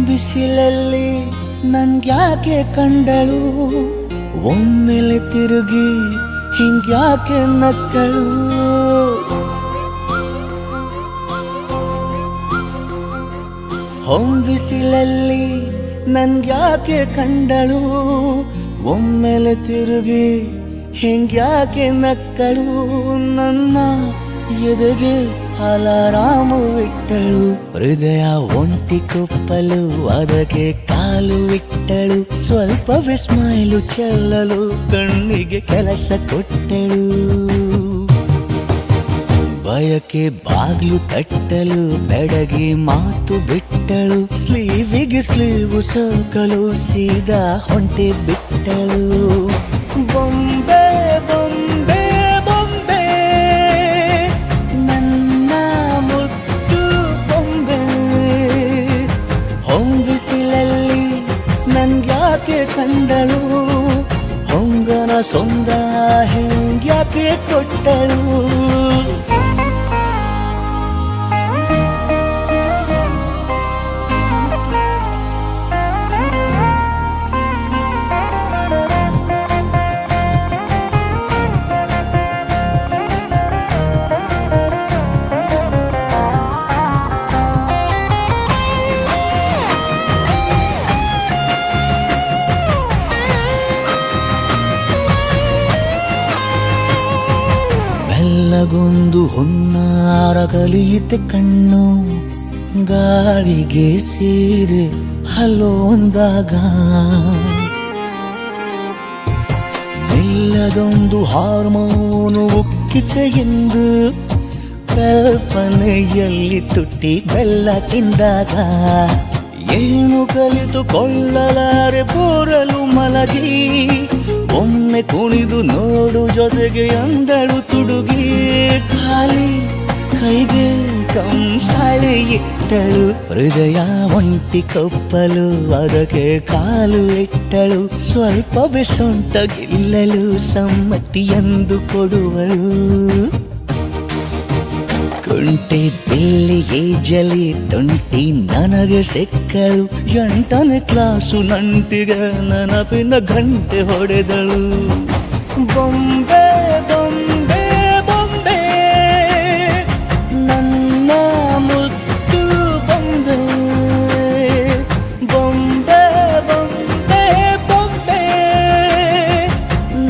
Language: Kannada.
ಹೊಂಬಿಸಿಲಲ್ಲಿ ನನ್ಗ್ಯಾಕೆ ಕಂಡಳು, ಒಮ್ಮೆಲೆ ತಿರುಗಿ ಹಿಂಗ್ಯಾಕೆ ನಕ್ಕಳು. ಹೊಂಬಿಸಿಲಲ್ಲಿ ನನ್ಗ್ಯಾಕೆ ಕಂಡಳು, ಒಮ್ಮೆಲೆ ತಿರುಗಿ ಹಿಂಗ್ಯಾಕೆ ನಕ್ಕಳು. ನನ್ನ ಎದೆಗೆ ಅಲಾರಾಮು ಇಟ್ಟಳು, ಹೃದಯ ಒಂಟಿ ಕೊಪ್ಪಲು ಅದಕ್ಕೆ ಕಾಲು ಇಟ್ಟಳು. ಸ್ವಲ್ಪ ಸ್ಮೈಲು ಚೆಲ್ಲಲು ಕಣ್ಣಿಗೆ ಕೆಲಸ ಕೊಟ್ಟಳು, ಬಯಕೆ ಬಾಗ್ಲು ತಟ್ಟಲು ಬೆಡಗಿ ಮಾತು ಬಿಟ್ಟಳು. ಸ್ಲೀವಿಗೆ ಸ್ಲೀವು ಸೋಕಲು ಸೀದಾ ಹೊಂಟೆ ಬಿಟ್ಟಳು. ಬೊಂಬೆ ಬೊಂಬೆ ಬೊಂಬೆ ನನ್ನ ಮುದ್ದು ಬೊಂಬೆ, ಹೊಂಬಿಸಿಲಲ್ಲಿ ನನ್ಗ್ಯಾಕೆ ಕಂಡಳು, ಹೊಂಗನ ಸೊಂದ ಹಿಂಗ್ಯಾಕೆ ಕೊಟ್ಟಳು. ಗೊಂದು ಹೊನ್ನಾರ ಕಲಿಯುತ್ತೆ ಕಣ್ಣು, ಗಾಳಿಗೆ ಸೀರೆ ಹಲೋಂದಾಗ ಇಲ್ಲದೊಂದು ಹಾರ್ಮೋನು ಉಕ್ಕಿತೆ ಎಂದು ಕಲ್ಪನೆಯಲ್ಲಿ ತುಟ್ಟಿ ಬೆಲ್ಲ ತಿಂದಾಗ. ಏನು ಕಲಿತುಕೊಳ್ಳಲಾರೆ ಬೋರಲು ಮಲಗಿ, ಒಮ್ಮೆ ಕುಣಿದು ನೋಡು ಜೊತೆಗೆ ಅಂದಳು ತುಡುಗಿ. ಖಾಲಿ ಕೈಗೆ ಕಂಸಾಳೆ ಇಟ್ಟಳು, ಹೃದಯ ಒಂಟಿ ಕೊಪ್ಪಲು ಅದಕ್ಕೆ ಕಾಲು ಇಟ್ಟಳು. ಸ್ವಲ್ಪವೇ ಸೊಂಟ ಗೆಲ್ಲಲು ಸಮ್ಮತಿಯೆಂದು ಕೊಡುವಳು. ಕುಂಟೆ ಬಿಲ್ಲಿಗೆ ಜಲಿ ತುಂಟಿ ನನಗೆ ಸಿಕ್ಕಳು, 8ನೇ ಕ್ಲಾಸು ನಂಟಿಗೆ ನೆನಪಿನ ಗಂಟೆ ಹೊಡೆದಳು. ಬೊಂಬೆ